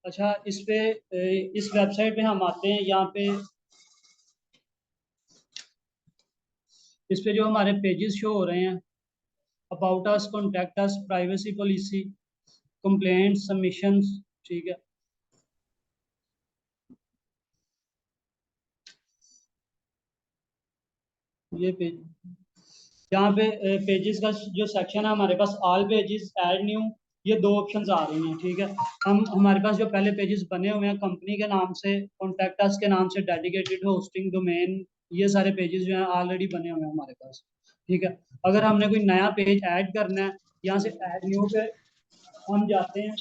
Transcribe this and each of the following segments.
अच्छा, इस पे इस वेबसाइट पे हम आते हैं। यहाँ पे इस पे जो हमारे पेजेस शो हो रहे हैं, about us, contact us, privacy policy, complaint, submissions, ठीक है। ये पेज, यहाँ पे पेजेस का जो सेक्शन है हमारे पास, ऑल पेजेस, ऐड न्यू, ये दो ऑप्शंस आ रही हैं, ठीक है। हम हमारे पास जो पहले पेजेस बने हुए हैं कंपनी के नाम से, कॉन्टैक्ट अस के नाम से, डेडिकेटेड होस्टिंग डोमेन, ये सारे पेजेस जो हैं ऑलरेडी बने हुए हैं हमारे पास, ठीक है। अगर हमने कोई नया पेज ऐड करना है, यहाँ से ऐड न्यू पे हम जाते हैं।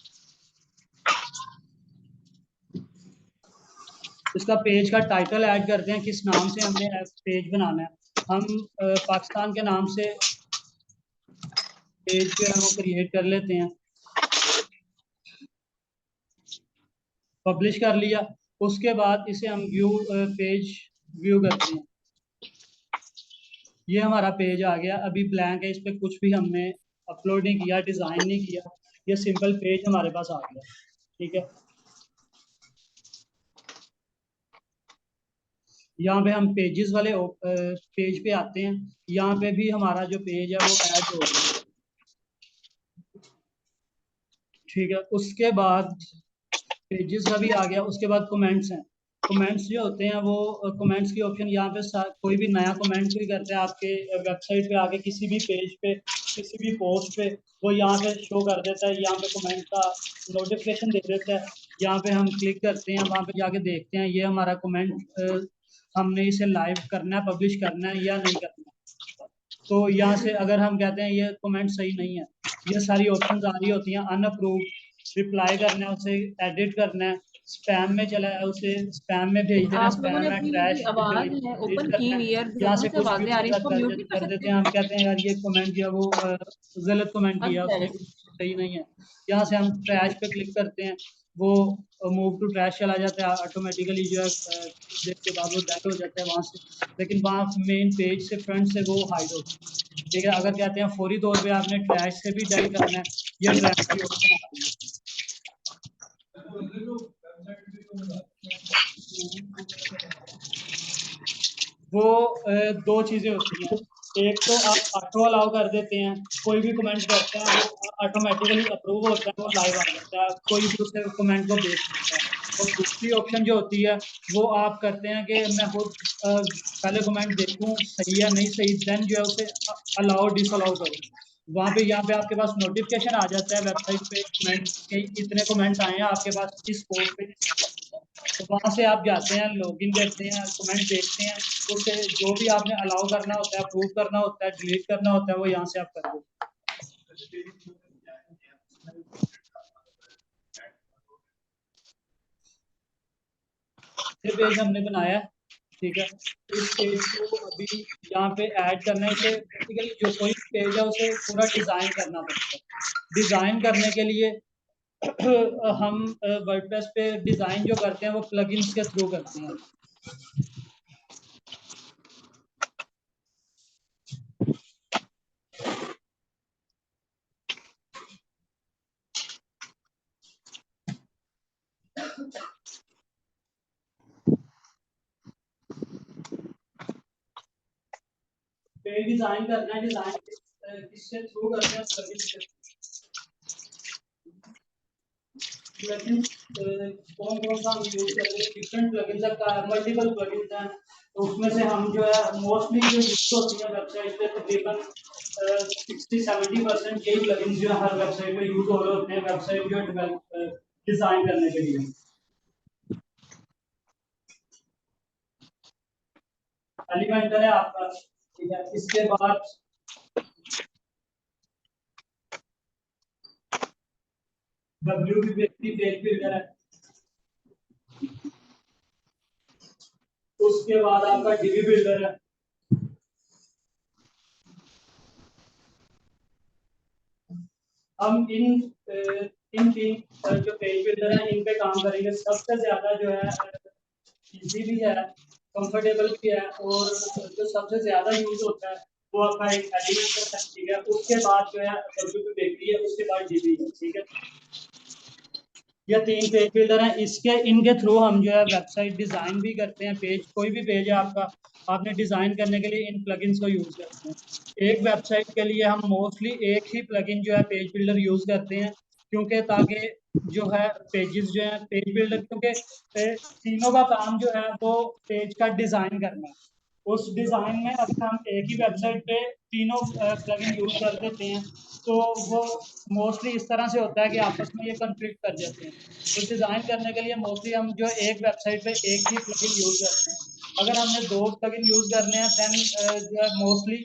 इसका पेज का टाइटल ऐड करते हैं, किस नाम से हमने पेज बनाना है। हम पाकिस्तान के नाम से पेज जो है वो क्रिएट कर लेते हैं, पब्लिश कर लिया। उसके बाद इसे हम व्यू पेज व्यू करते हैं। ये हमारा पेज आ गया, अभी ब्लैंक है, इस पर कुछ भी हमने अपलोड नहीं किया, डिज़ाइन नहीं किया, ये सिंपल पेज हमारे पास आ गया, ठीक है। यहाँ पे हम पेजेस वाले पेज पे आते हैं। यहाँ पे भी हमारा जो पेज है वो ऐड हो गया, ठीक है। उसके बाद पेजेस का भी आ गया। उसके बाद कमेंट्स हैं। कमेंट्स जो होते हैं वो कमेंट्स की ऑप्शन यहाँ पे कोई भी नया कमेंट भी करते हैं आपके वेबसाइट पे आके, किसी भी पेज पे, किसी भी पोस्ट पे, वो यहाँ पे शो कर देता है, यहाँ पे कमेंट का नोटिफिकेशन दे देता है। यहाँ पे हम क्लिक करते हैं, वहाँ पे जाके देखते हैं ये हमारा कमेंट, हमने इसे लाइव करना है, पब्लिश करना है या नहीं करना है। तो यहाँ से अगर हम कहते हैं ये कमेंट सही नहीं है, ये सारी ऑप्शंस आ रही होती हैं। अनअप्रूव, रिप्लाई करना है, उसे एडिट करना है, स्पैम में चला है उसे स्पैम में भेज देना है, आप लोगों स्पैम ने है, अपनी ट्रैश, जो आवाज है डिलीट ओपन की करना है। हुई है, यहाँ जोरों से से कुछ भी आवाजें आ रही है, इसको म्यूट नहीं कर कर देते सकते? हैं। हम कहते हैं यार ये कमेंट जो है वो गलत कमेंट किया उसने, अनवैलिड। सही नहीं है। यहाँ से हम ट्रैश पे क्लिक करते हैं, वो मूव टू ट्रैश चला जाता है ऑटोमेटिकली, जो है कुछ देर के बाद वो डेट हो जाता है वहाँ से। लेकिन वहाँ मेन पेज से, फ्रंट से वो हाइड होता है, ठीक है। अगर कहते हैं फौरी तौर पे आपने ट्रैश से भी डेलीट करना है, ये ट्रैश की ऑप्शन आ रही है। वो दो चीजें होती हैं। एक तो आप ऑटो अलाउ कर देते हैं, कोई भी कमेंट करता है वो ऑटोमेटिकली अप्रूव होता है, वो लाइव आ जाता है, कोई भी उस कमेंट को देख सकता है। और दूसरी ऑप्शन जो होती है वो आप करते हैं कि मैं खुद पहले कमेंट देखूं सही है नहीं सही, देन जो है उसे अलाउ डिसअलाउ करूं। वहां पे, यहाँ पे आपके पास नोटिफिकेशन आ जाता है वेबसाइट पे, कमेंट के इतने कमेंट्स आए हैं आपके पास इस पोस्ट पे, तो वहां से आप जाते हैं, लॉगिन करते हैं, कमेंट देखते हैं, उसे जो भी आपने अलाउ करना होता है, अप्रूव करना होता है, डिलीट करना होता है, वो यहाँ से आप कर दो। ये पेज हमने बनाया है, ठीक है। इस पेज को अभी यहाँ पे ऐड करना है। इसे बेसिकली जो कोई पेज है उसे पूरा डिजाइन करना पड़ता है। डिजाइन करने के लिए हम वर्डप्रेस पे डिजाइन जो करते हैं वो प्लगइन्स के थ्रू करते हैं। पेज डिजाइन करना है, डिजाइन किससे थ्रू करते हैं, प्लगइन्स कौन कौन सा हम यूज करते हैं, डिफरेंट प्लगइन्स का मल्टीपल प्लगइन्स हैं, तो उसमें से हम जो है मोस्टली जो यूज होती है वेबसाइट पे तकरीबन 60-70% यही प्लगइन्स जो है हर वेबसाइट पे यूज हो रहे होते हैं वेबसाइट जो डेवलप डिजाइन करने के लिए। एलिमेंटर है आपका, ठीक है। इसके बाद WP पेज बिल्डर है, उसके बाद आपका DB बिल्डर है, हम इन तीन जो पेज बिल्डर है इन पे काम करेंगे। सबसे ज्यादा जो है इजी भी है, कंफर्टेबल भी है, और जो सबसे ज्यादा यूज होता है वो आपका एक एलिमेंटर है, ठीक है। उसके बाद जो है WP बेकरी है, उसके बाद DB है, ठीक है। ये तीन पेज बिल्डर हैं, इसके इनके थ्रू हम जो है वेबसाइट डिजाइन भी करते हैं। पेज कोई भी पेज है आपका, आपने डिजाइन करने के लिए इन प्लगइन्स को यूज करते हैं। एक वेबसाइट के लिए हम मोस्टली एक ही प्लगइन जो है पेज बिल्डर यूज करते हैं, क्योंकि ताकि जो है पेजेस जो है पेज बिल्डर, क्योंकि तीनों का काम जो है वो पेज का डिजाइन करना है। उस डिजाइन में अगर हम एक ही वेबसाइट पे तीनों प्लगइन यूज कर देते हैं तो वो मोस्टली इस तरह से होता है कि आपस में ये कन्फ्लिक्ट कर जाते हैं। तो डिजाइन करने के लिए मोस्टली हम जो एक वेबसाइट पे एक ही प्लगइन यूज करते हैं। अगर हमने दो प्लगइन यूज करने हैं देन जो है मोस्टली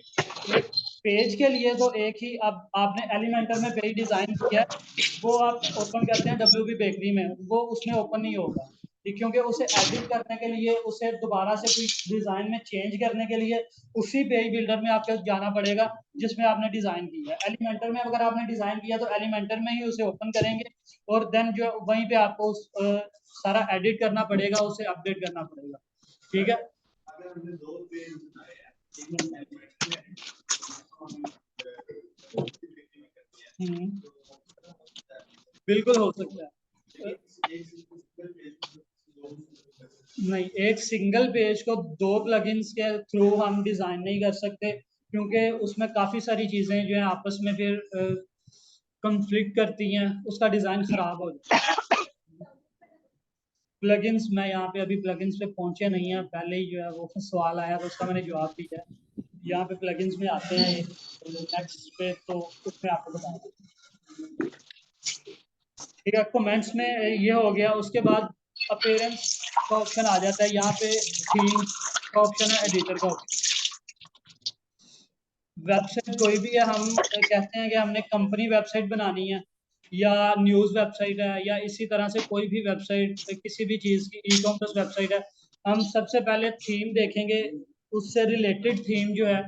पेज के लिए तो एक ही, अब आपने एलिमेंटर में पेज डिजाइन किया वो आप ओपन करते हैं WP बेकरी में, वो उसमें ओपन नहीं होगा, क्योंकि उसे एडिट करने के लिए, उसे दोबारा से कोई डिजाइन में चेंज करने के लिए उसी पेज बिल्डर में आपको जाना पड़ेगा जिसमें आपने डिजाइन किया है। एलिमेंटर में अगर आपने डिजाइन किया तो एलिमेंटर में ही उसे ओपन करेंगे और देन जो वहीं पे आपको सारा एडिट करना पड़ेगा, उसे अपडेट करना पड़ेगा, ठीक है। बिल्कुल हो सकता है। नहीं, एक सिंगल पेज को दो प्लगइन्स के थ्रू हम डिजाइन नहीं कर सकते, क्योंकि उसमें काफी सारी चीजें जो है आपस में फिर कंफ्लिक्ट करती हैं, उसका डिजाइन खराब हो जाता है। प्लगइन्स, मैं यहाँ पे अभी प्लगइन्स पे पहुंचे नहीं है, पहले ही जो है वो सवाल आया तो उसका मैंने जवाब दिया। यहाँ पे प्लगइन्स में आते हैं नेक्स्ट पे, तो उसमें आपको बताऊंगा, ठीक है। कमेंट्स में ये हो गया, उसके बाद अपीयरेंस का ऑप्शन आ जाता है, यहाँ पे थीम का ऑप्शन है, एडिटर का ऑप्शन। वेबसाइट कोई भी है, हम कहते हैं कि हमने कंपनी वेबसाइट बनानी है या न्यूज़ वेबसाइट है या इसी तरह से कोई भी वेबसाइट, किसी भी चीज़ की ई कॉमर्स वेबसाइट है, हम सबसे पहले थीम देखेंगे, उससे रिलेटेड थीम जो है।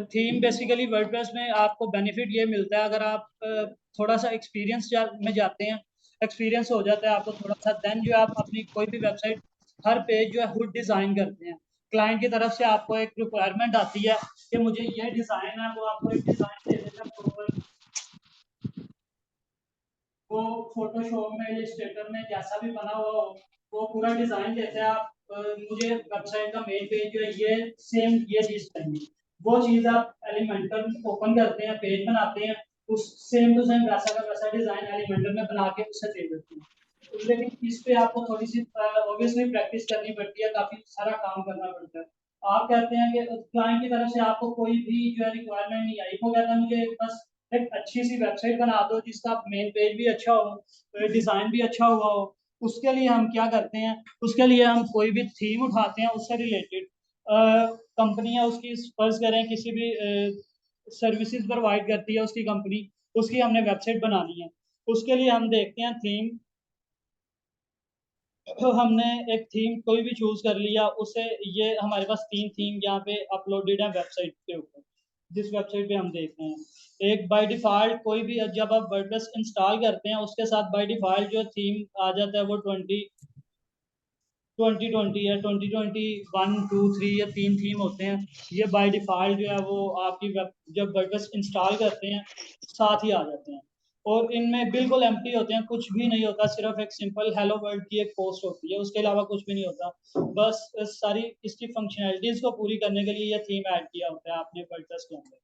थीम बेसिकली वर्डप्रेस में आपको बेनिफिट ये मिलता है, अगर आप थोड़ा सा एक्सपीरियंस में जाते हैं, एक्सपीरियंस हो जाता है आपको थोड़ा सा, देन जो आप अपनी कोई भी वेबसाइट हर पेज जो है खुद डिजाइन करते हैं। क्लाइंट की तरफ से आपको एक रिक्वायरमेंट आती है कि मुझे ये डिजाइन है, वो आपको एक डिजाइन दे देता है प्रॉपर, वो फोटोशॉप में, इलस्ट्रेटर में जैसा भी बना हुआ हो वो पूरा डिजाइन देते हैं। आप मुझे वेबसाइट का मेन पेज जो है ये सेम ये चीज चाहिए, वो चीज आप एलिमेंटर ओपन करते हैं, पेज बनाते हैं, उस सेम टू सेम वैसा का वैसा डिजाइन एलिमेंटर में बना के उसे दे देते हैं। लेकिन इस पे आपको थोड़ी सी ऑब्वियसली प्रैक्टिस करनी पड़ती है, काफी सारा काम करना पड़ता है। आप कहते हैं कि क्लाइंट की तरफ से आपको कोई भी जो है रिक्वायरमेंट नहीं आई, वो कहता है मुझे बस एक अच्छी सी वेबसाइट बना दो जिसका मेन पेज भी अच्छा हो, डिजाइन भी अच्छा हुआ हो। उसके लिए हम क्या करते हैं, उसके लिए हम कोई भी थीम उठाते हैं, उससे रिलेटेड कंपनी है उसकी, फर्ज करें किसी भी सर्विसेज प्रोवाइड करती है उसकी कंपनी, उसकी हमने वेबसाइट बनानी है, उसके लिए हम देखते हैं थीम। तो हमने एक थीम कोई भी चूज कर लिया, उसे ये हमारे पास तीन थीम यहाँ पे अपलोडेड है वेबसाइट के ऊपर, जिस वेबसाइट पे हम देखते हैं। एक बाय डिफॉल्ट कोई भी, जब आप वर्डप्रेस इंस्टॉल करते हैं उसके साथ बाय डिफॉल्ट जो थीम आ जाता है वो 2020 या 2021 2 3 या तीन थीम होते हैं। ये बाय डिफॉल्ट जो है वो आपकी जब वर्डप्रेस इंस्टॉल करते हैं साथ ही आ जाते हैं। और इनमें बिल्कुल एम्प्टी होते हैं, कुछ भी नहीं होता, सिर्फ एक सिंपल हेलो वर्ल्ड की एक पोस्ट होती है, उसके अलावा कुछ भी नहीं होता। बस सारी इसकी फंक्शनैलिटीज को पूरी करने के लिए ये थीम ऐड किया होता है आपने वर्डप्रेस के अंदर,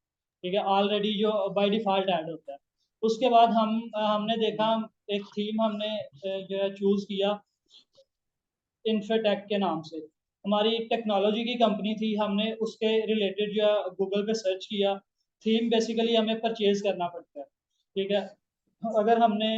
ठीक है, ऑलरेडी जो बाय डिफॉल्ट ऐड होता है। उसके बाद हमने देखा एक थीम हमने जो है चूज किया इन्फोटेक के नाम से। हमारी एक टेक्नोलॉजी की कंपनी थी, हमने उसके रिलेटेड जो है गूगल पे सर्च किया। थीम बेसिकली हमें परचेज करना पड़ता है, ठीक है। अगर हमने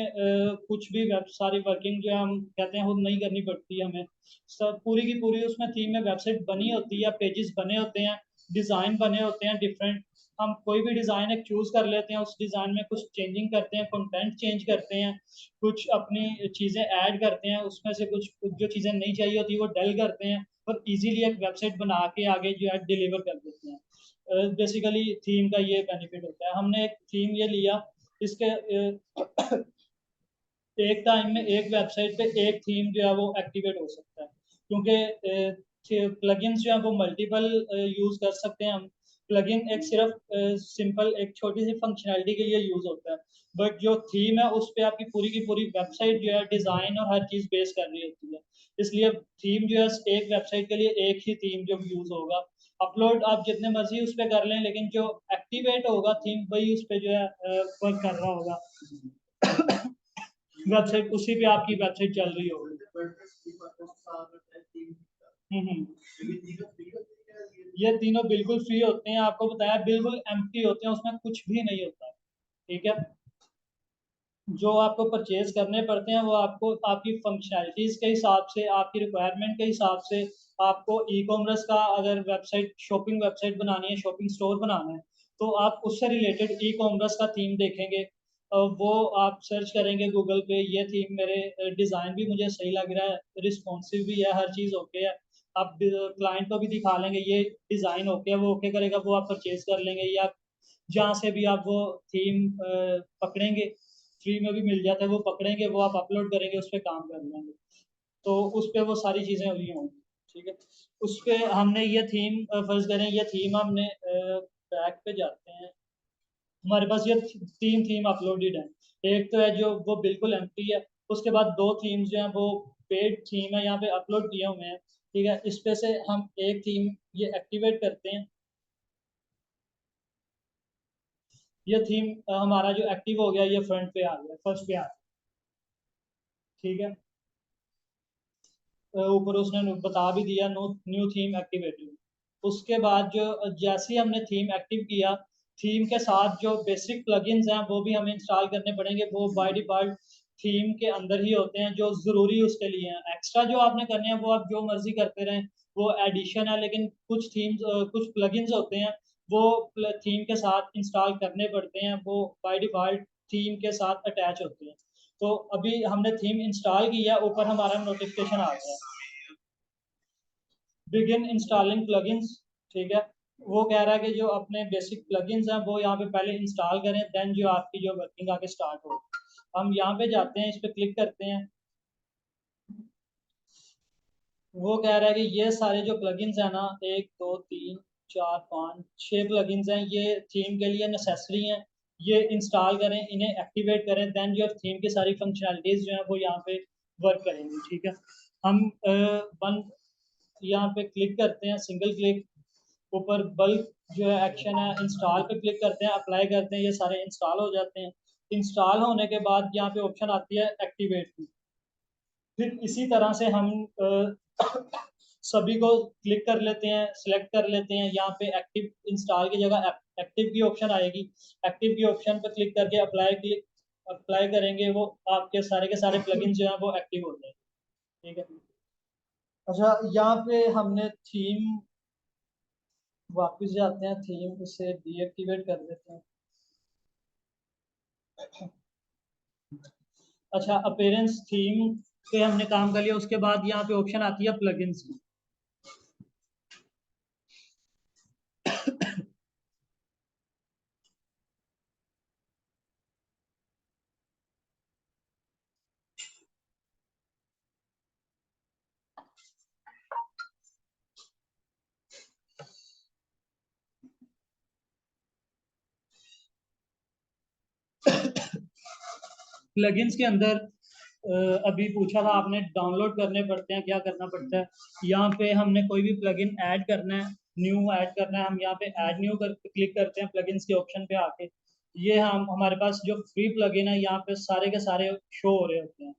कुछ भी वेब सारी वर्किंग जो हम कहते हैं वो नहीं करनी पड़ती है हमें, सब पूरी की पूरी उसमें थीम में वेबसाइट बनी होती है, पेजेस बने होते हैं, डिज़ाइन बने होते हैं डिफरेंट। हम कोई भी डिज़ाइन एक चूज़ कर लेते हैं, उस डिज़ाइन में कुछ चेंजिंग करते हैं, कंटेंट चेंज करते हैं, कुछ अपनी चीज़ें ऐड करते हैं, उसमें से कुछ जो चीज़ें नहीं चाहिए होती वो डल करते हैं, और इजीली एक वेबसाइट बना के आगे जो है डिलीवर कर देते हैं। बेसिकली थीम का ये बेनिफिट होता है। हमने एक थीम ये लिया, इसके एक टाइम में एक वेबसाइट पे एक थीम जो है वो एक्टिवेट हो सकता है, क्योंकि प्लगइन्स जो है वो मल्टीपल यूज कर सकते हैं हम। प्लगइन एक सिर्फ सिंपल एक छोटी सी फंक्शनैलिटी के लिए यूज होता है, बट जो थीम है उस पर आपकी पूरी की पूरी वेबसाइट जो है डिजाइन और हर चीज बेस कर रही होती है। इसलिए थीम जो है एक वेबसाइट के लिए एक ही थीम जो यूज होगा। अपलोड आप जितने मर्जी उस पर कर लें, लेकिन जो एक्टिवेट होगा थीम वही उस पर जो है वर्क कर रहा होगा, वेबसाइट उसी पे आपकी वेबसाइट चल रही होगी। ये तीनों बिल्कुल फ्री होते हैं, आपको बताया बिल्कुल एम्प्टी होते हैं, उसमें कुछ भी नहीं होता, ठीक है। जो आपको परचेज करने पड़ते हैं वो आपको आपकी फंक्शनैलिटीज के हिसाब से, आपकी रिक्वायरमेंट के हिसाब से। आपको ई कॉमर्स का अगर वेबसाइट शॉपिंग वेबसाइट बनानी है, शॉपिंग स्टोर बनाना है, तो आप उससे रिलेटेड ई कॉमर्स का थीम देखेंगे। वो आप सर्च करेंगे गूगल पे, ये थीम मेरे डिज़ाइन भी मुझे सही लग रहा है, रिस्पॉन्सिव भी है, हर चीज़ ओके है। आप क्लाइंट को भी दिखा लेंगे ये डिज़ाइन ओके है, वो ओके करेगा, वो आप परचेज कर लेंगे, या जहाँ से भी आप वो थीम पकड़ेंगे, फ्री में भी मिल जाता है, वो पकड़ेंगे, वो आप अपलोड करेंगे, उस पर काम कर लेंगे, तो उस पर वो सारी चीज़ें हुई होंगी, ठीक है। उस पर हमने ये थीम फर्ज करें, ये थीम हमने बैक पे जाते हैं, हमारे पास ये तीन थीम अपलोडेड है। एक तो है जो वो बिल्कुल एम्प्टी है, उसके बाद दो थीम्स जो हैं वो पेड थीम है यहाँ पे अपलोड किए हुए हैं, ठीक है। इस पे से हम एक थीम ये एक्टिवेट करते हैं, ये थीम हमारा जो एक्टिव हो गया, ये फ्रंट पे आ गया, फर्स्ट पे आ गया, ठीक है। ऊपर उसने बता भी दिया नो न्यू थीम एक्टिवेटेड। उसके बाद जो जैसे ही हमने थीम एक्टिव किया, थीम के साथ जो बेसिक प्लगइन्स हैं वो भी हमें इंस्टॉल करने पड़ेंगे, वो बाय डिफॉल्ट थीम के अंदर ही होते हैं, जो ज़रूरी उसके लिए हैं। एक्स्ट्रा जो आपने करने हैं वो आप जो मर्जी करते रहें, वो एडिशन है, लेकिन कुछ थीम्स कुछ प्लगइन्स होते हैं वो थीम के साथ इंस्टॉल करने पड़ते हैं, वो बाय डिफॉल्ट थीम के साथ अटैच होते हैं। तो अभी हमने थीम इंस्टॉल किया, ऊपर हमारा नोटिफिकेशन आ गया, बिगिन इंस्टॉलिंग प्लगइन्स, ठीक है। वो कह रहा है कि जो अपने बेसिक प्लगइन्स हैं वो यहाँ पे पहले इंस्टॉल करें, देन जो आपकी जो वर्किंग आगे स्टार्ट हो। हम यहाँ पे जाते हैं, इस पे क्लिक करते हैं। वो कह रहा है कि ये सारे जो प्लगइन्स हैं ना, एक दो तीन चार पाँच छः प्लगइन्स हैं, ये थीम के लिए नेसेसरी हैं, ये इंस्टॉल करें, इन्हें एक्टिवेट करें, देन जो थीम की सारी फंक्शनैलिटीज जो हैं वो यहाँ पे वर्क करेंगी, ठीक है। हम वन यहाँ पे क्लिक करते हैं, सिंगल क्लिक, ऊपर बल्क जो है एक्शन है, इंस्टॉल पे क्लिक करते हैं, अप्लाई करते हैं, ये सारे इंस्टॉल हो जाते हैं। इंस्टॉल होने के बाद यहाँ पे ऑप्शन आती है एक्टिवेट की। फिर इसी तरह से हम सभी को क्लिक कर लेते हैं, सिलेक्ट कर लेते हैं, यहाँ पे एक्टिव इंस्टॉल की जगह एक्टिव की ऑप्शन आएगी, एक्टिव की ऑप्शन पे क्लिक करके अप्लाई करेंगे, वो आपके सारे प्लगइन्स जो हैं वो एक्टिव हो जाएंगे, ठीक है। अच्छा, यहाँ पे हमने थीम, वापस जाते हैं, थीम से डीएक्टिवेट कर देते हैं। अच्छा, अपीयरेंस थीम पे हमने काम कर लिया, उसके बाद यहाँ पे ऑप्शन आती है प्लगइन्स की। प्लगइन्स के अंदर अभी पूछा था आपने, डाउनलोड करने पड़ते हैं, क्या करना पड़ता है। यहाँ पे हमने कोई भी प्लगइन ऐड करना है, न्यू ऐड करना है, हम यहाँ पे ऐड न्यू कर क्लिक करते हैं प्लगइन्स के ऑप्शन पे आके। ये हम हमारे पास जो फ्री प्लगइन है यहाँ पे सारे के सारे शो हो रहे होते हैं।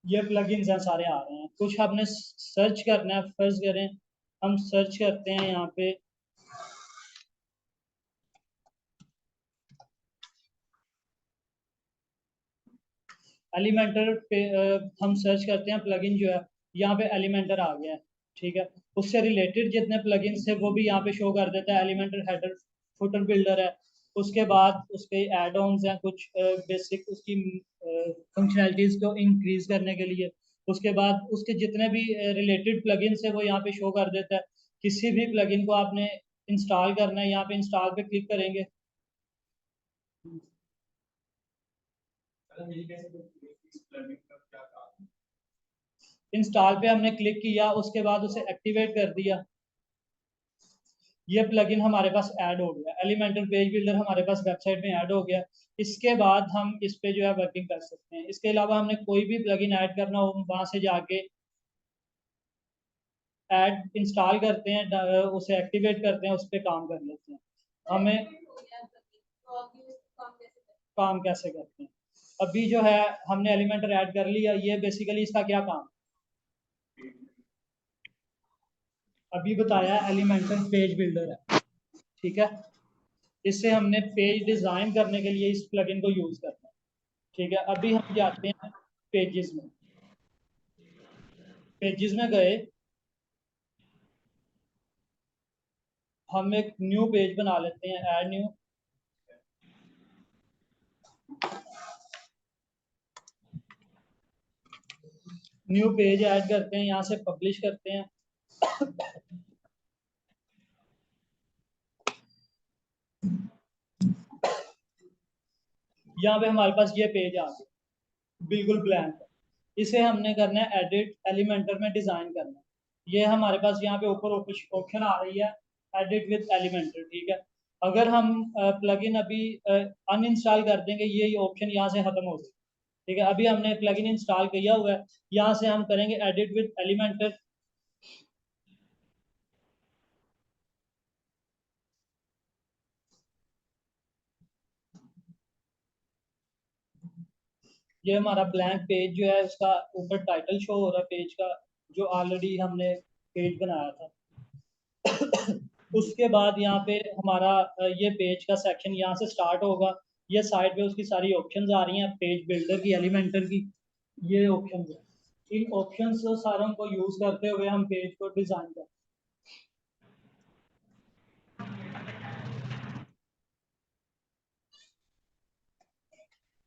ये प्लगइन्स हैं, सारे आ रहे हैं। कुछ आपने सर्च करना है, फर्ज करें हम सर्च करते हैं यहाँ पे एलिमेंटर पे, हम सर्च करते हैं प्लगइन जो है, यहाँ पे एलिमेंटर आ गया है। ठीक है, उससे रिलेटेड जितने प्लगइन्स थे वो भी यहाँ पे शो कर देता है। एलिमेंटर हेडर फुटर बिल्डर है, उसके बाद उसके एड ऑन्स हैं कुछ बेसिक उसकी फंक्शनैलिटीज को इंक्रीज करने के लिए। उसके बाद उसके जितने भी रिलेटेड प्लगइन्स है वो यहाँ पे शो कर देता है। किसी भी प्लगइन को आपने इंस्टॉल करना है, यहाँ पे इंस्टॉल पे क्लिक करेंगे। इंस्टॉल पे हमने क्लिक किया, उसके बाद उसे एक्टिवेट कर दिया। ये प्लगइन हमारे पास ऐड हो गया, एलिमेंटर पेज बिल्डर हमारे पास वेबसाइट में ऐड हो गया। इसके बाद हम इस पे जो है वर्किंग कर सकते हैं। इसके अलावा हमने कोई भी प्लगइन ऐड करना हो, वहां से जाके ऐड इंस्टॉल करते हैं, उसे एक्टिवेट करते हैं, उस पर काम कर लेते हैं। हमें काम कैसे करते हैं, अभी जो है हमने एलिमेंटर ऐड कर लिया। ये बेसिकली इसका क्या काम, अभी बताया एलिमेंटर पेज बिल्डर है। ठीक है, इससे हमने पेज डिजाइन करने के लिए इस प्लगइन को यूज करना है। ठीक है, अभी हम जाते हैं पेजेस में। पेजेस में गए, हम एक न्यू पेज बना लेते हैं, add new. New page add करते हैं, यहाँ से पब्लिश करते हैं। यहाँ पे हमारे पास ये पेज आ गया, बिल्कुल ब्लैंक है। इसे हमने करना है एडिट, एलिमेंटर में डिजाइन करना है। ये हमारे पास यहाँ पे ऊपर ऑप्शन आ रही है, एडिट विद एलिमेंटर। ठीक है, अगर हम प्लगइन अभी अनइंस्टॉल कर देंगे, ये ऑप्शन यहाँ से खत्म हो जाएगा। ठीक है, अभी हमने प्लगइन इंस्टॉल किया हुआ है, यहाँ से हम करेंगे एडिट विद एलिमेंटर। ये हमारा ब्लैंक पेज जो है, उसका ऊपर टाइटल शो हो रहा है पेज का, जो ऑलरेडी हमने पेज बनाया था। उसके बाद यहाँ पे हमारा ये पेज का सेक्शन यहाँ से स्टार्ट होगा। ये साइड पे उसकी सारी ऑप्शंस आ रही हैं, पेज बिल्डर की, एलिमेंटर की, ये ऑप्शंस है। इन ऑप्शंस सारों को यूज करते हुए हम पेज को डिजाइन करते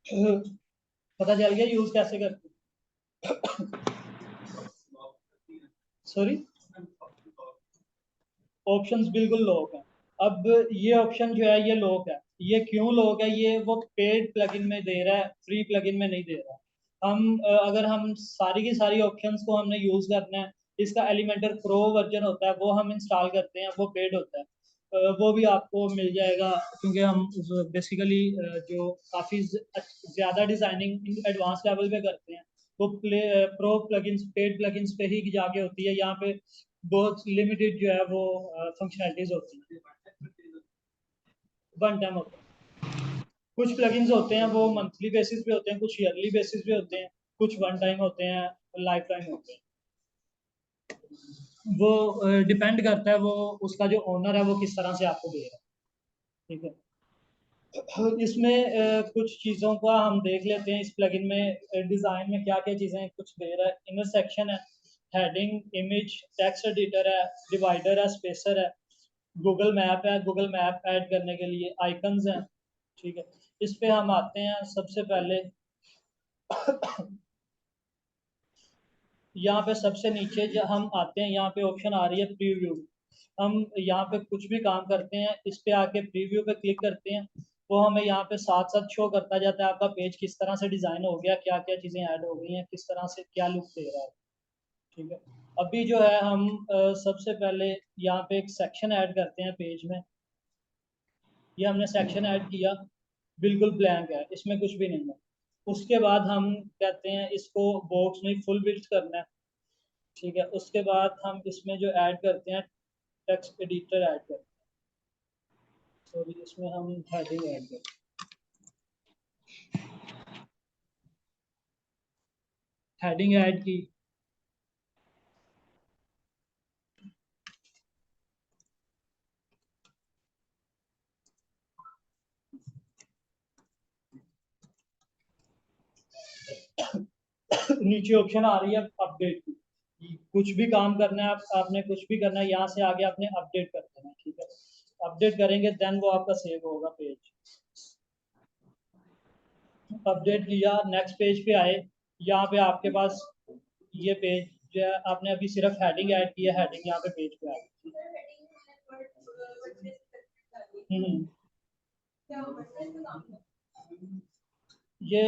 हैं। पता चल गया यूज कैसे करते हैं। सॉरी, ऑप्शंस बिल्कुल लॉक है। अब ये ऑप्शन जो है ये लॉक है। ये क्यों लॉक है, ये वो पेड प्लगइन में दे रहा है, फ्री प्लगइन में नहीं दे रहा। हम अगर हम सारी की सारी ऑप्शंस को हमने यूज करना है, इसका एलिमेंटर प्रो वर्जन होता है, वो हम इंस्टॉल करते हैं, वो पेड होता है। वो भी आपको मिल जाएगा, क्योंकि हम बेसिकली जो काफ़ी ज़्यादा डिज़ाइनिंग एडवांस लेवल पे करते हैं, वो प्रो प्लगइन्स, पेड प्लगइन्स पे ही जाके होती है। यहाँ पे बहुत लिमिटेड जो है वो फंक्शनैलिटीज होती हैं, वन टाइम होता है। कुछ प्लगइन्स होते हैं वो मंथली बेसिस पे होते हैं, कुछ ईयरली बेसिस पे होते हैं, कुछ वन टाइम होते हैं, लाइफ टाइम होते हैं। वो डिपेंड करता है वो उसका जो ओनर है वो किस तरह से आपको दे रहा है। ठीक है, इसमें कुछ चीज़ों का हम देख लेते हैं। इस प्लगइन में डिज़ाइन में क्या क्या चीज़ें कुछ दे रहा है। इनर सेक्शन है, हेडिंग, इमेज, टेक्स्ट एडिटर है, डिवाइडर है, स्पेसर है, गूगल मैप है, गूगल मैप ऐड करने के लिए आइकन्स हैं। ठीक है, इस पे हम आते हैं सबसे पहले। यहाँ पे सबसे नीचे जब हम आते हैं, यहाँ पे ऑप्शन आ रही है प्रीव्यू। हम यहाँ पे कुछ भी काम करते हैं, इस पे आके प्रीव्यू पे क्लिक करते हैं, वो हमें यहाँ पे साथ साथ शो करता जाता है आपका पेज किस तरह से डिजाइन हो गया, क्या क्या चीजें ऐड हो गई हैं, किस तरह से क्या लुक दे रहा है। ठीक है, अभी जो है हम सबसे पहले यहाँ पे एक सेक्शन ऐड करते हैं पेज में। ये हमने सेक्शन ऐड किया, बिल्कुल ब्लैंक है, इसमें कुछ भी नहीं है। उसके बाद हम कहते हैं इसको बॉक्स में फुल बिल्ड करना है। ठीक है, उसके बाद हम इसमें जो ऐड करते हैं टेक्स्ट एडिटर ऐड करते हैं। सॉरी, इसमें हम हेडिंग ऐड करते हैं। हेडिंग ऐड की। नीचे ऑप्शन आ रही है अपडेट की। कुछ भी काम करना है, आपने कुछ भी करना है, यहाँ से आगे आपने अपडेट कर देना है। ठीक है, अपडेट करेंगे देन वो आपका सेव होगा पेज। अपडेट किया, नेक्स्ट पेज पे आए, यहाँ पे आपके पास ये पेज जो है, आपने अभी सिर्फ हेडिंग ऐड की है, हेडिंग यहाँ पे पेज पे आ गई। ये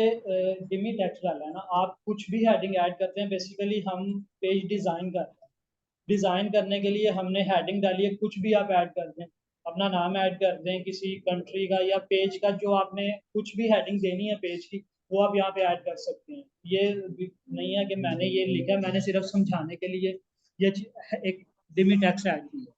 डिमी टेक्स्ट डाला है ना, आप कुछ भी हेडिंग ऐड करते हैं, बेसिकली हम पेज डिजाइन करते हैं। डिजाइन करने के लिए हमने हेडिंग डाली है, कुछ भी आप ऐड कर दें, अपना नाम ऐड कर दें, किसी कंट्री का या पेज का, जो आपने कुछ भी हेडिंग देनी है पेज की, वो आप यहाँ पे ऐड कर सकते हैं। ये नहीं है कि मैंने ये लिखा है, मैंने सिर्फ समझाने के लिए ये एक डिमी टेक्स्ट ऐड की है।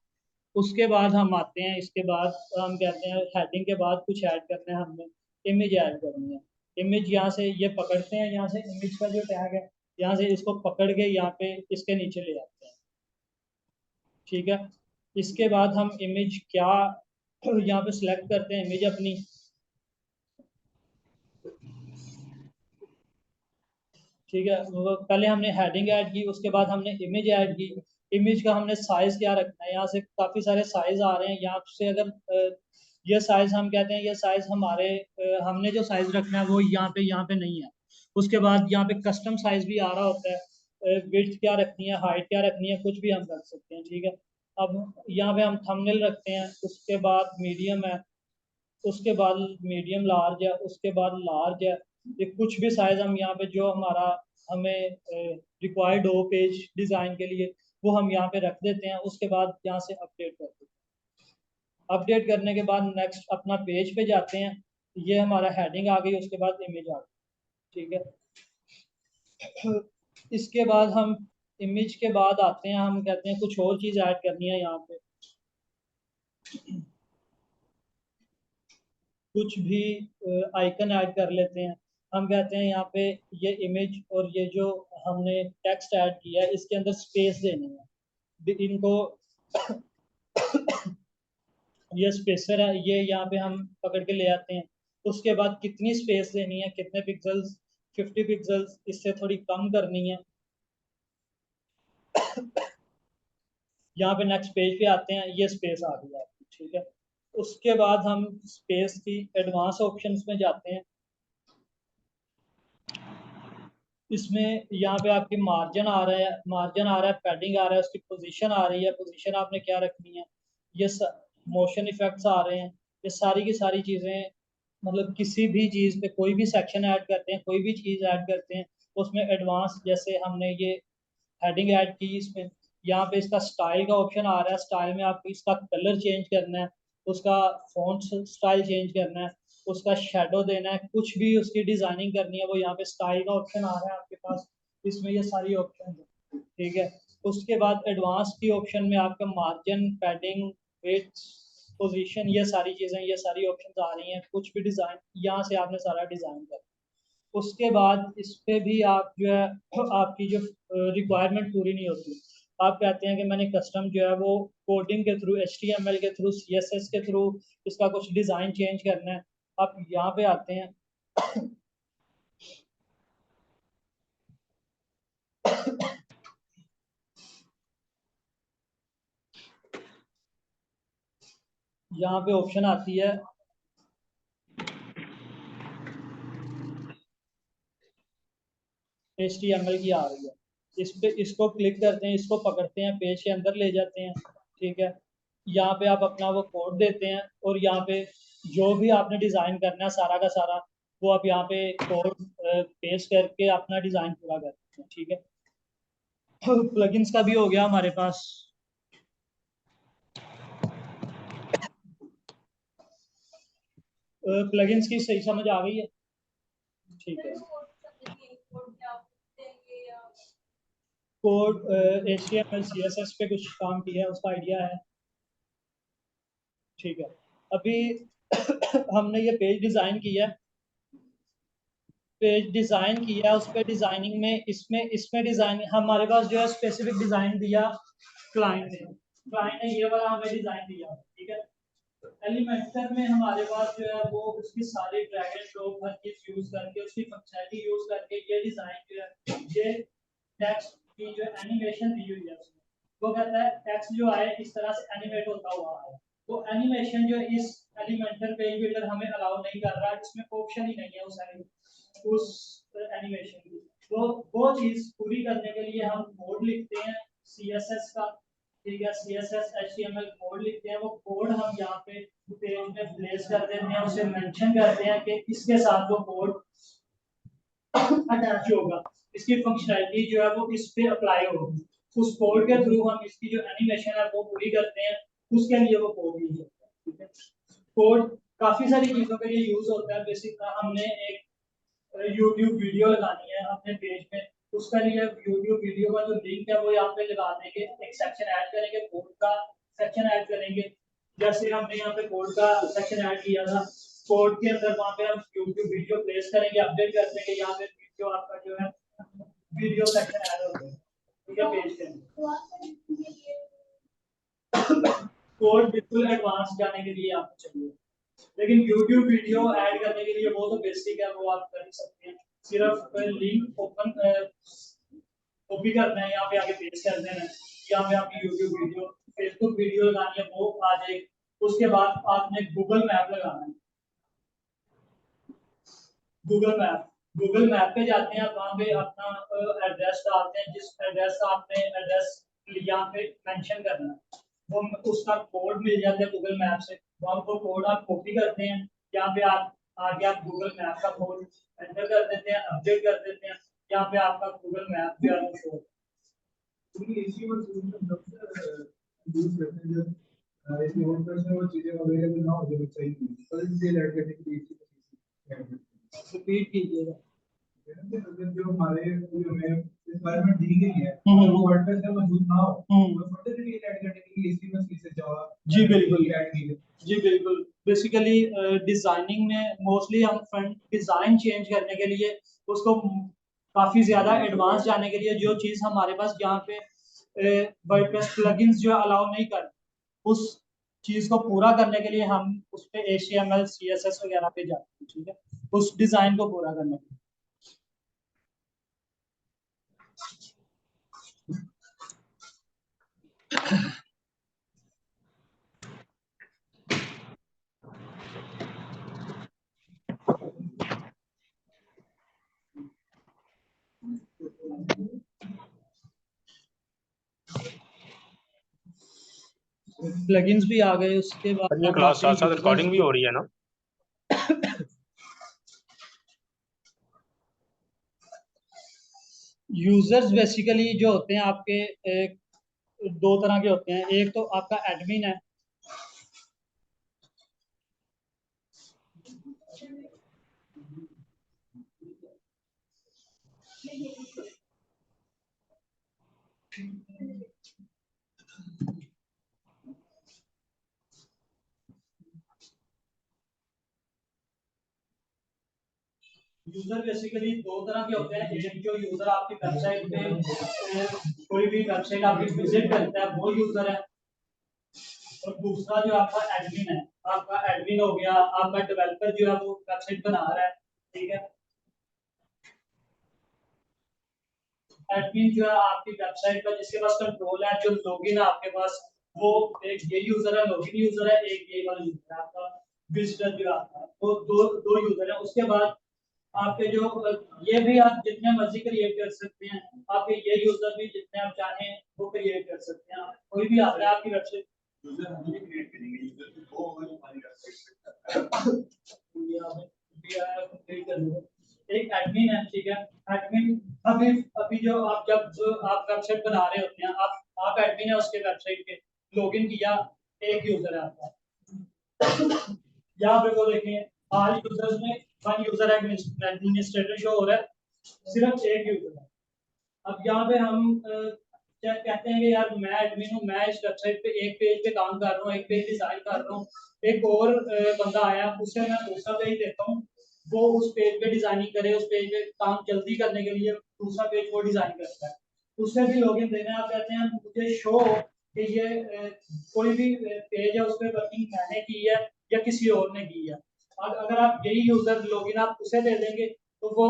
उसके बाद हम आते हैं, इसके बाद हम कहते हैं हेडिंग के बाद कुछ ऐड करना है हमने, इमेज ऐड करनी है। इमेज यहाँ से ये पकड़ते हैं, यहाँ से इमेज का जो टैग है, यहाँ से इसको पकड़ के यहाँ पे इसके नीचे ले आते हैं। ठीक है, इसके बाद हम इमेज क्या यहाँ पे सिलेक्ट करते हैं इमेज अपनी। ठीक है, वो पहले हमने हेडिंग ऐड की, उसके बाद हमने इमेज ऐड की। इमेज का हमने साइज क्या रखना है, यहाँ से काफी सारे साइज आ रहे हैं, यहाँ से अगर ये साइज हम कहते हैं, ये साइज हमारे हमने जो साइज रखना है वो यहाँ पे नहीं है। उसके बाद यहाँ पे कस्टम साइज भी आ रहा होता है, विड्थ क्या रखनी है, हाइट क्या रखनी है, कुछ भी हम रख सकते हैं। ठीक है, अब यहाँ पे हम थंबनेल रखते हैं, उसके बाद मीडियम है, उसके बाद मीडियम लार्ज है, उसके बाद लार्ज है। ये कुछ भी साइज हम यहाँ पे जो हमारा हमें रिक्वायर्ड हो पेज डिजाइन के लिए, वो हम यहाँ पे रख देते हैं। उसके बाद यहाँ से अपडेट कर देते हैं। अपडेट करने के बाद नेक्स्ट अपना पेज पे जाते हैं। ये हमारा हेडिंग आ गई, उसके बाद इमेज आ गई। ठीक है, इसके बाद हम इमेज के बाद आते हैं, हम कहते हैं कुछ और चीज ऐड करनी है यहाँ पे, कुछ भी आइकन ऐड कर लेते हैं। हम कहते हैं यहाँ पे ये इमेज और ये जो हमने टेक्स्ट ऐड किया है, इसके अंदर स्पेस देनी है इनको। ये स्पेसर है, ये यहाँ पे हम पकड़ के ले आते हैं। उसके बाद कितनी स्पेस देनी है, कितने पिक्सल्स, 50 पिक्सल्स, इससे थोड़ी कम करनी है। यहाँ पे नेक्स्ट पेज पे आते हैं, ये स्पेस आ गई आपकी। ठीक है, उसके बाद हम स्पेस की एडवांस ऑप्शंस में जाते हैं। इसमें यहाँ पे आपकी मार्जिन आ रहा है, मार्जिन आ रहा है, पैडिंग आ रहा है, उसकी पोजीशन आ रही है, पोजीशन आपने क्या रखनी है, ये मोशन इफेक्ट्स आ रहे हैं। ये सारी की सारी चीज़ें, मतलब किसी भी चीज़ पे कोई भी सेक्शन ऐड करते हैं, कोई भी चीज़ ऐड करते हैं, उसमें एडवांस, जैसे हमने ये हेडिंग ऐड की, इसमें यहाँ पे इसका स्टाइल का ऑप्शन आ रहा है, स्टाइल में आपको इसका कलर चेंज करना है, उसका फॉन्ट स्टाइल चेंज करना है, उसका शेडो देना है, कुछ भी उसकी डिजाइनिंग करनी है, वो यहाँ पे स्टाइल का ऑप्शन आ रहा है आपके पास। इसमें ये सारी ऑप्शन है। ठीक है, उसके बाद एडवांस की ऑप्शन में आपका मार्जिन, पैडिंग, वेट, पोजीशन, ये सारी चीजें, ये सारी ऑप्शन आ रही हैं। कुछ भी डिजाइन यहाँ से आपने सारा डिजाइन कर, उसके बाद इस पे भी आप जो है आपकी जो रिक्वायरमेंट पूरी नहीं होती, आप कहते हैं कि मैंने कस्टम जो है वो कोडिंग के थ्रू, HTML के थ्रू, CSS के थ्रू इसका कुछ डिज़ाइन चेंज करना है। आप यहाँ पे आते हैं, यहाँ पे ऑप्शन आती है HTML की आ रही है। इस पे इसको क्लिक करते हैं, इसको पकड़ते हैं, पेज के अंदर ले जाते हैं। ठीक है, यहाँ पे आप अपना वो कोड देते हैं, और यहाँ पे जो भी आपने डिज़ाइन करना है सारा का सारा, वो आप यहाँ पे कोड पेस्ट करके अपना डिज़ाइन पूरा करते हैं। ठीक है, प्लगइन्स का भी हो गया हमारे पास। प्लगइन्स की सही समझ आ गई है। ठीक है। कोड HTML CSS पे कुछ काम किया है, उसका आइडिया है? ठीक है। अभी हमने ये पेज डिजाइन किया है, पेज डिजाइन किया, उस पे डिजाइनिंग में इसमें डिजाइन हमारे पास जो है स्पेसिफिक डिजाइन दिया क्लाइंट ने ये वाला हमें डिजाइन दिया, ठीक है। एलिमेंटर में हमारे पास जो है वो उसकी सारी ड्रैग एंड ड्रॉप हर चीज यूज करके उसकी फंक्शनैलिटी यूज करके ये डिजाइन जो है ये टेक्स्ट की जो एनिमेशन दी हुई है उसमें, वो कहता है टेक्स्ट जो है इस तरह से एनिमेट होता हुआ है। वो एनिमेशन जो इस एलिमेंटर पेज बिल्डर हमें अलाउ नहीं कर रहा, इसमें ऑप्शन ही नहीं है उस एनिमेशन की। तो वो चीज पूरी करने के लिए हम कोड लिखते हैं CSS का, ठीक है। CSS HTML कोड लिखते हैं, वो कोड हम यहाँ पे पेज में प्लेस कर देते हैं, उसे मेंशन करते हैं कि इसके साथ वो कोड अटैच होगा, इसकी फंक्शनैलिटी जो है वो इस पे अप्लाई होगी। उस कोड के थ्रू हम इसकी जो एनिमेशन है वो पूरी करते हैं, उसके लिए वो कोड यूज होता है, ठीक है। कोड काफी सारी चीजों के लिए यूज होता है। बेसिक हमने एक YouTube वीडियो लगानी है अपने पेज में, उसके लिए YouTube वीडियो का जो लिंक है वो यहाँ पे लगा देंगे, एक सेक्शन ऐड करेंगे, कोड का सेक्शन ऐड करेंगे। जैसे हमने यहाँ पे कोड का सेक्शन ऐड किया था, कोड के अंदर वहाँ पे हम YouTube वीडियो प्लेस करेंगे, अपडेट कर देंगे, यहाँ पे वीडियो आपका जो है वीडियो सेक्शन ऐड हो गया, ठीक है, पेज के अंदर। कोड बिल्कुल एडवांस जाने के लिए आपको चाहिए, लेकिन YouTube वीडियो ऐड करने के लिए वो तो बेसिक है, वो आप कर ही सकते हैं। सिर्फ लिंक ओपन कॉपी करना है, यहाँ पे आगे पेस्ट कर देना है, यहाँ पे आपकी YouTube वीडियो फेसबुक वीडियो लगानी है वो आ जाएगी। उसके बाद आपने गूगल मैप लगाना है, गूगल मैप पे जाते हैं, वहाँ पे अपना एड्रेस डालते हैं, जिस एड्रेस का आपने एड्रेस यहाँ पे मेंशन करना है वो उसका कोड मिल जाता है गूगल मैप से, वहाँ वो कोड आप कॉपी करते हैं, यहाँ पे आप आगे आप गूगल मैप का कोड एंटर कर देते हैं, अपडेट कर देते हैं, यहाँ पे आपका गूगल मैप जो है वो शो रिपीट कीजिएगा। जो हमारे रिक्वायरमेंट दी गई है वो वर्डप्रेस में मौजूद ना हो तो फर्दर डिटेल ऐड करने के लिए HTML से जावा। जी बिल्कुल, जी बिल्कुल। बेसिकली डिजाइनिंग में मोस्टली हम फ्रंट डिजाइन चेंज करने के लिए उसको काफी ज्यादा एडवांस जाने के लिए जो चीज हमारे पास यहाँ पे वर्डप्रेस प्लगइन्स जो अलाउ नहीं कर, उस चीज को पूरा करने के लिए हम उस पे HTML CSS वगैरह पे जाते हैं, ठीक है, उस डिजाइन को पूरा करने के लिए। प्लगइन्स भी आ गए, उसके बाद ये क्लास साथ साथ रिकॉर्डिंग भी हो रही है ना? यूजर्स बेसिकली जो होते हैं आपके एक दो तरह के होते हैं, एक तो आपका एडमिन है, यूजर बेसिकली दो तरह के होते हैं। एक जो यूजर आपकी वेबसाइट पे कोई भी वेबसाइट आपकी विजिट करता है वो यूजर है, और दूसरा जो आपका एडमिन है, आपका एडमिन हो गया, आपका डेवलपर जो है वो वेबसाइट बना रहा है, ठीक है। एडमिन जो है आपकी वेबसाइट का जिसके पास कंट्रोल है, जो लॉगिन है आपके पास, वो एक ये यूजर है, लॉगिन यूजर है, एक ये वाला यूजर है आपका विजिटर जो आता है, तो दो यूजर है। उसके बाद आपके जो ये भी आप जितने मर्जी क्रिएट कर सकते हैं, आपके ये यूजर भी जितने आप चाहें वो क्रिएट कर सकते हैं। कोई भी आता है आपकी वेबसाइट यूजर हम भी क्रिएट करेंगे, यूजर की वो हमारी वेबसाइट एक एडमिन है, ठीक है। एडमिन अभी अभी जो आप जब आप वेबसाइट बना रहे होते हैं, आप एडमिन है उसके वेबसाइट पे, लॉगिन किया, एक यूजर है आपका, यहाँ पे वो देखें ऑल यूजर्स में वन यूजर एडमिनिस्ट्रेटर शो हो रहा है, सिर्फ एक यूजर है। अब यहाँ पे हम क्या कहते हैं कि यार मैं एडमिन हूँ, मैं इस वेबसाइट पे एक पेज पे काम कर रहा हूँ, एक पेज डिजाइन कर रहा हूँ, एक और बंदा आया उसे मैं दूसरा पेज देता हूँ, वो उस पेज पे डिजाइनिंग करे, उस पेज पे काम जल्दी करने के लिए दूसरा पेज वो डिजाइन करता है, उससे भी लॉगिन देने आप कहते हैं मुझे शो कि ये कोई भी पेज है उस पर वर्किंग मैंने की है या किसी और ने की है। अगर आप यही यूजर लॉगिन आप उसे दे देंगे तो वो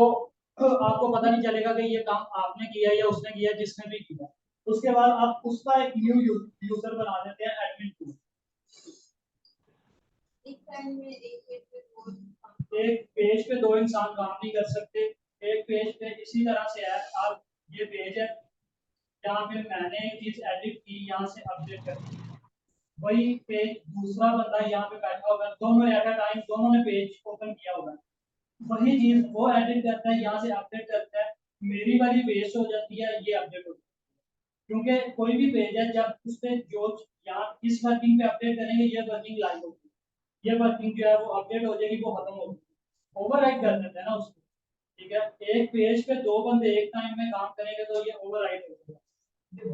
आपको पता नहीं चलेगा कि ये काम आपने किया या उसने किया, जिसने भी किया। उसके बाद आप उसका एक न्यू यूजर बना देते हैं एडमिन टू। एक पेज पे दो इंसान काम नहीं कर सकते। एक पेज पे इसी तरह से है, आप ये पेज है जहाँ पे मैंने एक चीज एडिट की, यहाँ से अपडेट कर दी, वही पेज दूसरा बंदा यहाँ पे बैठा होगा, दोनों एट अ टाइम दोनों ने पेज ओपन किया होगा, वही चीज वो एडिट करता है, यहाँ से अपडेट करता है, मेरी वाली वेस्ट हो जाती है, ये अपडेट होती है। क्योंकि कोई भी पेज है जब उस पे जो यहाँ इस वर्किंग पे अपडेट करेंगे ये वर्किंग लाइव होगी, ये वर्किंग जो है वो अपडेट हो जाएगी, वो खत्म होगी, ओवरराइट कर देते हैं ना उसको। ठीक है, एक पेज पे दो बंदे एक टाइम में काम करेंगे तो ये ओवरराइट हो जाएगा,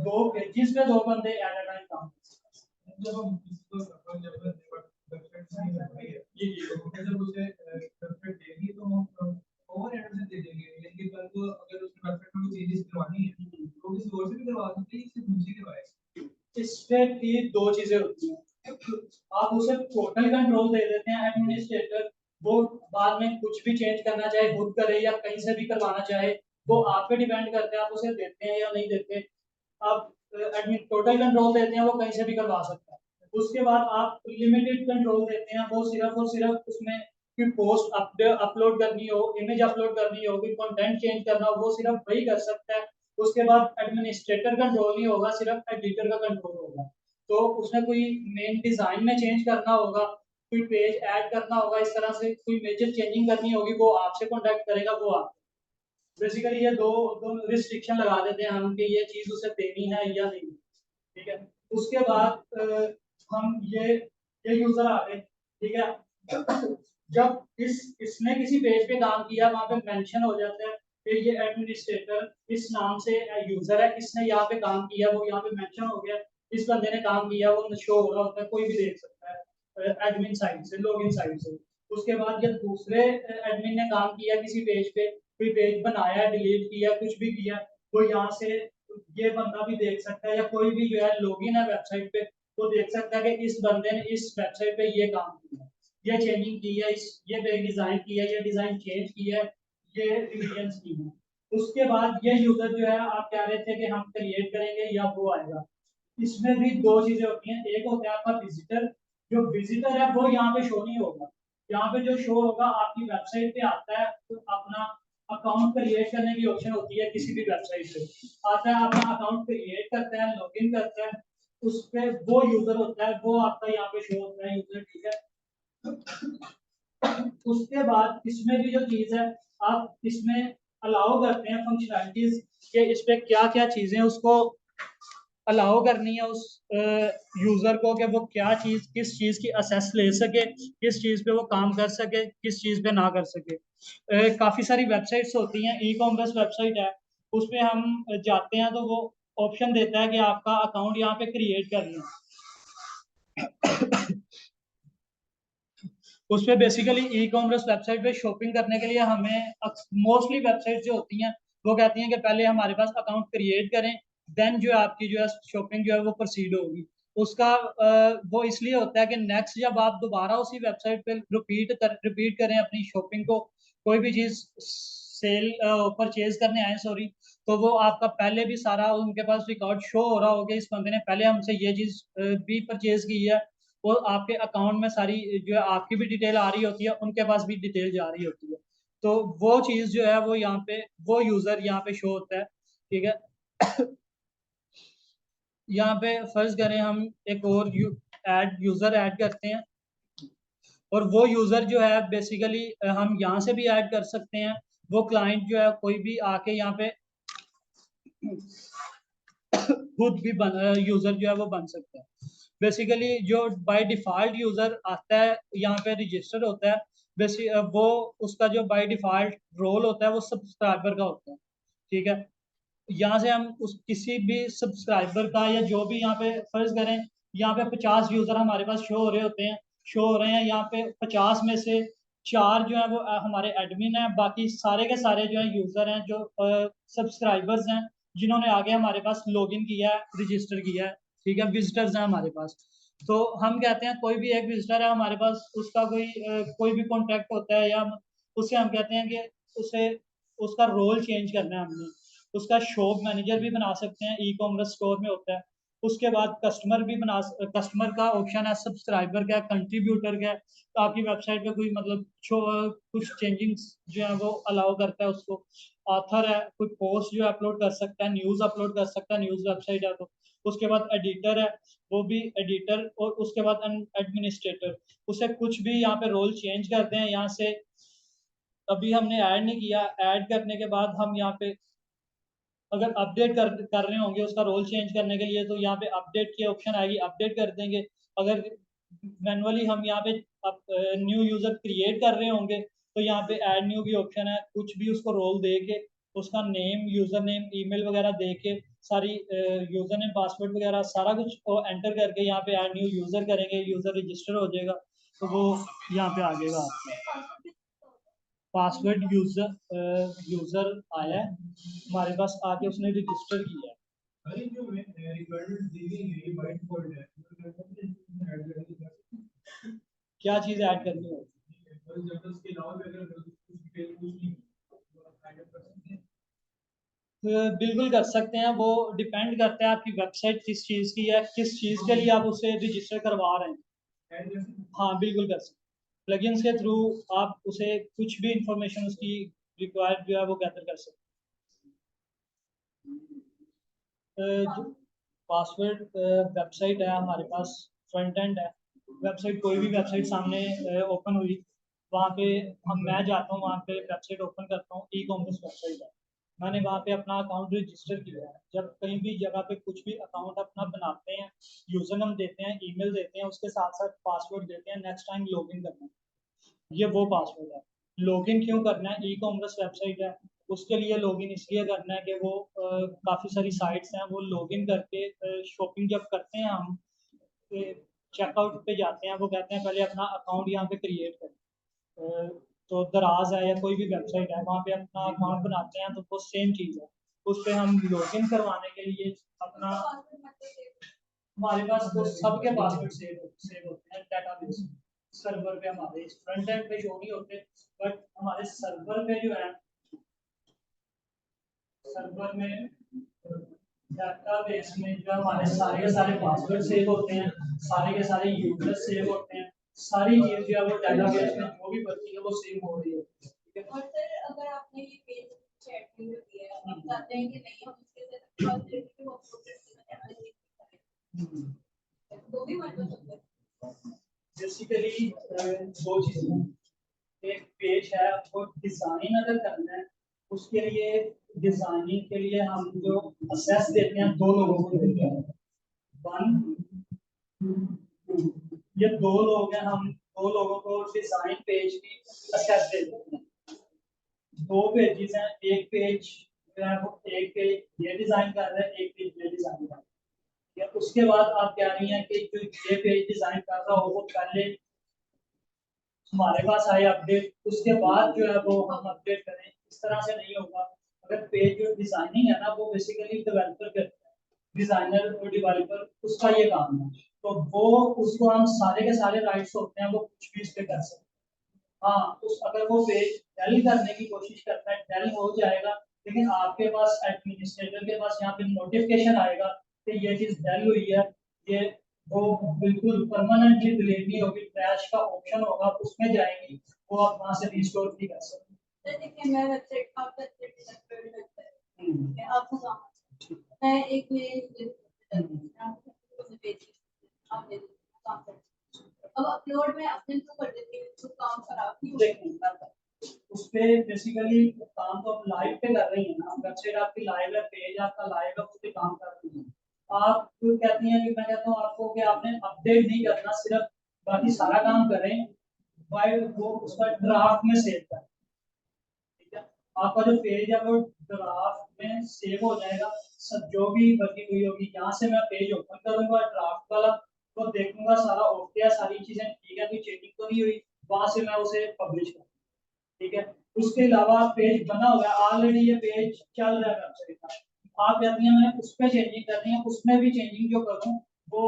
दो पेजेस पे दो बंदे एट अ टाइम काम करेंगे। जब हम जी जी जब उसे वेबसाइट देगी तो हम ओवर एडमिशन दे देंगे, लेकिन कल को अगर उसने वेबसाइट में चेंजेस करवानी है तो किसी और से भी करवा सकते हैं, सिर्फ मुझे करवाएगा। इसमें की दो चीजें होती हैं, आप उसे टोटल कंट्रोल दे देते हैं एडमिनिस्ट्रेटर, वो बाद में कुछ भी चेंज करना चाहे खुद करे या कहीं से भी करवाना चाहे वो आप पे डिपेंड करते हैं, आप उसे देते हैं या नहीं देते। आप एडमिन टोटल कंट्रोल देते हैं, वो कहीं से भी करवा सकता है। उसके बाद आप लिमिटेड कंट्रोल देते हैं, वो सिर्फ और सिर्फ उसमें कोई पोस्ट अपलोड करनी हो, इमेज अपलोड करनी हो, कोई कंटेंट चेंज करना हो, वो सिर्फ वही कर सकता है। उसके बाद एडमिनिस्ट्रेटर कंट्रोल नहीं होगा, सिर्फ एडिटर का कंट्रोल होगा। तो उसमें कोई मेन डिजाइन में चेंज करना होगा, कोई पेज ऐड करना होगा, इस तरह से कोई मेजर चेंजिंग करनी होगी, वो आपसे कॉन्टेक्ट करेगा, वो आप बेसिकली ये दो दो रिस्ट्रिक्शन लगा देते हैं हम कि ये चीज उसे देनी है या नहीं। ठीक है, उसके बाद हम ये यूजर आ गए। ठीक है, जब इसने किसी पेज पे काम किया वहां पे मेंशन हो जाता है कि ये एडमिनिस्ट्रेटर इस नाम से यूजर है, इसने यहाँ पे काम किया, वो यहाँ पे मेंशन हो गया, इस बंदे ने काम किया, वो शो हो रहा होता है, कोई भी देख सकता है एडमिन साइड से, लॉगिन साइड से। उसके बाद जब दूसरे एडमिन ने काम किया किसी पेज पे, कोई पेज बनाया, डिलीट किया, कुछ भी किया, वो यहाँ से ये बंदा भी देख सकता है, या कोई भी जो है लॉगिन है वेबसाइट पे वो देख सकता है कि इस बंदे ने इस वेबसाइट पे ये काम किया, ये चेंजिंग की है, इस ये पेज डिजाइन की है, ये डिजाइन चेंज की है, ये रिविजन्स की है। उसके बाद ये यूजर जो है आप कह रहे थे कि हम क्रिएट करेंगे या वो आएगा, इसमें भी दो चीजें होती हैं, एक होता है आपका विजिटर, जो विजिटर है वो यहाँ पे शो नहीं होगा, यहाँ पे जो शो होगा आपकी वेबसाइट पे आता है, तो अपना अकाउंट क्रिएट करने की ऑप्शन होती है किसी भी वेबसाइट पे, आता है अपना अकाउंट क्रिएट करता है, लॉगिन करता है, उस पे वो यूजर होता है, वो आपका यहाँ पे शो होता है यूजर। ठीक है, उसके बाद इसमें भी जो चीज है आप इसमें अलाउ करते हैं फंक्शनैलिटीज के, इस पे क्या क्या चीजें उसको अलाउ करनी है उस यूजर को कि वो क्या चीज किस चीज की असेस ले सके, किस चीज पे वो काम कर सके, किस चीज पे ना कर सके। काफी सारी वेबसाइट्स होती हैं, ई कॉमर्स वेबसाइट है, उस पे हम जाते हैं तो वो ऑप्शन देता है कि आपका अकाउंट यहाँ पे क्रिएट करना है। उस पे बेसिकली ई कॉमर्स वेबसाइट पे शॉपिंग करने के लिए हमें मोस्टली वेबसाइट जो होती हैं वो कहती हैं कि पहले हमारे पास अकाउंट क्रिएट करें, देन जो आपकी जो है शॉपिंग जो है वो प्रोसीड होगी। उसका वो इसलिए होता है कि नेक्स्ट जब आप दोबारा उसी वेबसाइट पे रिपीट करें अपनी शॉपिंग को, कोई भी चीज सेल परचेज करने आए सॉरी, तो वो आपका पहले भी सारा उनके पास रिकॉर्ड शो हो रहा होगा, इस बंदे ने पहले हमसे ये चीज भी परचेज की है, वो आपके अकाउंट में सारी जो है आपकी भी डिटेल आ रही होती है, उनके पास भी डिटेल जा रही होती है, तो वो चीज जो है वो यहाँ पे वो यूजर यहाँ पे शो होता है। ठीक है, यहाँ पे फर्ज करें हम एक और यूजर ऐड करते हैं, और वो यूजर जो है बेसिकली हम यहाँ से भी ऐड कर सकते हैं, वो क्लाइंट जो है कोई भी आके यहाँ पे खुद भी यूजर जो है वो बन सकता है। बेसिकली जो बाय डिफॉल्ट यूजर आता है यहाँ पे रजिस्टर होता है, बेसिक वो उसका जो बाय डिफॉल्ट रोल होता है वो सब्सक्राइबर का होता है, ठीक है। यहाँ से हम उस किसी भी सब्सक्राइबर का या जो भी यहाँ पे फर्ज करें, यहाँ पे 50 यूजर हमारे पास शो हो रहे होते हैं, शो हो रहे हैं यहाँ पे 50 में से 4 जो है वो हमारे एडमिन हैं, बाकी सारे के सारे जो है यूजर हैं जो सब्सक्राइबर्स हैं जिन्होंने आगे हमारे पास लॉगिन किया है, रजिस्टर किया है, ठीक है, विजिटर्स हैं हमारे पास। तो हम कहते हैं कोई भी एक विजिटर है हमारे पास, उसका कोई भी कॉन्टैक्ट होता है या उससे हम कहते हैं कि उसे उसका रोल चेंज करना है हमने, उसका शॉप मैनेजर भी बना सकते हैं, ई कॉमर्स स्टोर में होता है। उसके बाद कस्टमर का ऑप्शन है, सब्सक्राइबर का, कंट्रीब्यूटर का। तो आपकी वेबसाइट पे कोई मतलब कुछ चेंजिंग जो है वो अलाउ करता है उसको। ऑथर है, कोई पोस्ट जो अपलोड कर सकता है, न्यूज अपलोड कर सकता है, न्यूज वेबसाइट है तो। उसके बाद एडिटर है, वो भी एडिटर, और उसके बाद एडमिनिस्ट्रेटर। उसे कुछ भी यहाँ पे रोल चेंज करते हैं यहाँ से। अभी हमने ऐड नहीं किया, ऐड करने के बाद हम यहाँ पे अगर अपडेट कर रहे होंगे उसका रोल चेंज करने के लिए, तो यहाँ पे अपडेट की ऑप्शन आएगी, अपडेट कर देंगे। अगर मैनुअली हम यहाँ पे न्यू यूजर क्रिएट कर रहे होंगे तो यहाँ पे ऐड न्यू की ऑप्शन है, कुछ भी उसको रोल दे के उसका नेम, यूजर नेम, ईमेल वगैरह दे के सारी यूजर नेम, पासवर्ड वगैरह सारा कुछ एंटर करके यहाँ पे ऐड न्यू यूजर करेंगे, यूजर रजिस्टर हो जाएगा, तो वो यहाँ पे आ जाएगा आपका पासवर्ड। यूजर आया है हमारे पास, आके उसने रजिस्टर किया है। क्या चीज ऐड करनी है? बिल्कुल कर सकते हैं, वो डिपेंड करता है आपकी वेबसाइट किस चीज की है, किस चीज के लिए आप उसे रजिस्टर करवा रहे हैं। हाँ बिल्कुल कर सकते हैं, प्लगइन्स के थ्रू आप उसे कुछ भी इंफॉर्मेशन उसकी रिक्वायर्ड जो है वो गैदर कर सकते हैं। पासवर्ड वेबसाइट है हमारे पास, फ्रंट एंड है वेबसाइट, कोई भी वेबसाइट सामने ओपन हुई, वहाँ पे मैं जाता हूँ, वहाँ पे वेबसाइट ओपन करता हूँ, ई कॉमर्स वेबसाइट है, मैंने वहाँ पे अपना अकाउंट रजिस्टर किया है। जब कहीं भी जगह पे कुछ भी अकाउंट अपना बनाते हैं, यूजर नेम देते हैं, ईमेल देते हैं, उसके साथ साथ पासवर्ड देते हैं, नेक्स्ट टाइम लॉगिन करना है, ये वो पासवर्ड है। लॉगिन क्यों करना है? ई कॉमर्स वेबसाइट है, उसके लिए लॉगिन इसलिए करना है कि वो काफ़ी सारी साइट्स हैं, वो लॉगिन करके शॉपिंग जब करते हैं हम, चेकआउट पे जाते हैं, वो कहते हैं पहले अपना अकाउंट यहाँ पे क्रिएट करें। तो दराज है या कोई भी वेबसाइट है, वहाँ पे अपना अकाउंट बनाते हैं, तो वो सेम चीज़ है। उस पर हम लॉगिन करवाने के लिए अपना, हमारे पास तो सबके पासवर्ड सेव होते हैं डेटाबेस में, सर्वर पे हमारे फ्रंट एंड पे जो नहीं होते, बट हमारे सर्वर पे जो है, सर्वर में डेटाबेस में जो हमारे सारे के सारे पासवर्ड सेव होते हैं, सारे के सारे यूजर सेव होते हैं, सारी चीज जो है वो डेटाबेस में जो भी बची है वो सेव हो रही है, ठीक है। और सर अगर आपने ये पेज चैट में दिया है, आप चाहते हैं कि नहीं हम इसके साथ फर्स्ट रेट को अपलोड करें, तो भी मतलब सकते हैं। बेसिकली दो चीजें, एक पेज है आपको डिजाइन अगर करना है, उसके लिए डिजाइनिंग के लिए हम जो असेस देते हैं दो लोगों को देते हैं, वन ये दो लोग हैं, हम दो लोगों को डिजाइन पेज की असेस देते हैं। दो पेजेस हैं, एक पेज जो है वो एक पेज ये डिजाइन कर रहा है, एक पेज ये डिजाइन कर रहा है, या उसके बाद आप कह रही हैं कि जो ये पेज डिजाइन कर रहा हो वो पहले हमारे पास आए अपडेट, उसके बाद जो है वो हम अपडेट करें, इस तरह से नहीं होगा। अगर पेज जो डिजाइनिंग है ना वो बेसिकली डेवलपर करता है, डिजाइनर और डेवलपर उसका ये काम है, तो वो उसको हम सारे के सारे राइट्स होते हैं, वो कुछ भी इस पे कर सकते हैं। हाँ उस अगर वो पेज डेल करने की कोशिश करता है डेल हो जाएगा, लेकिन आपके पास एडमिनिस्ट्रेटर के पास यहाँ पे नोटिफिकेशन आएगा कि ये चीज डेल हुई है, ये वो बिल्कुल परमानेंटली डिलीट नहीं होगी, क्रैश का ऑप्शन होगा उसमें जाएंगी, वो आप वहां से रिस्टोर नहीं कर सकते। देखिए मैं वेबसाइट का आपको मैं एक अब अपलोड में अपने तो कर देती हूँ तो काम खराब नहीं होता। उस पे बेसिकली काम तो आप लाइव पे कर रही है ना, वेबसाइट आपकी लाइव है, पेज आपका लाइव है, उस पे काम कर रही है। आप क्यों कहती हैं कि मैं कहता हूँ आपको कि आपने अपडेट नहीं करना, सिर्फ बाकी सारा काम करें, फाइल वो उसका ड्राफ्ट में सेव कर, ठीक है। आपका जो पेज है वो ड्राफ्ट में सेव हो जाएगा। सब जो भी वर्किंग हुई होगी, यहाँ से मैं पेज ओपन करूंगा ड्राफ्ट वाला, तो देखूंगा सारा ओके है, सारी चीजें ठीक है, कोई चेंजिंग तो नहीं हुई, वहां से मैं उसे पब्लिश करूँ, ठीक है। उसके अलावा पेज बना हुआ है ऑलरेडी, ये पेज चल रहा है वेबसाइट का, आप कहती हैं मैंने उस पर चेंजिंग करनी है, उसमें भी चेंजिंग जो करूँ वो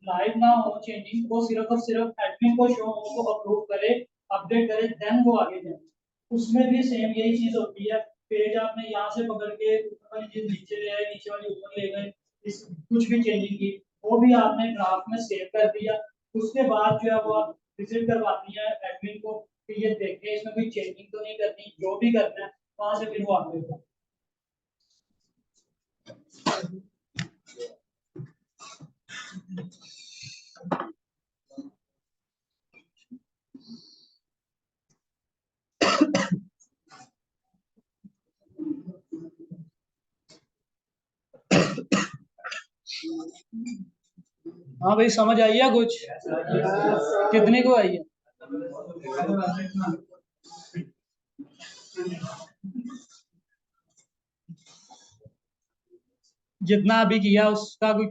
लाइव ना हो चेंजिंग, वो सिर्फ और सिर्फ एडमिन को शो हो, वो अप्रूव करे, अपडेट करे, देन वो आगे जाए। उसमें भी सेम यही चीज होती है, पेज आपने यहाँ से पकड़ के ऊपर वाली चीज नीचे ले आए, नीचे वाली ऊपर ले गए, इस कुछ भी चेंजिंग की, वो भी आपने ड्राफ्ट में सेव कर दिया। उसके बाद जो है वो आप विजिट करवाती है एडमिन को कि ये देखें इसमें कोई चेंजिंग तो नहीं करनी, जो भी करना है वहां से फिर वो आगे होगा। हाँ भाई, समझ आई है कुछ? कितने को आई है? जितना अभी किया उसका कोई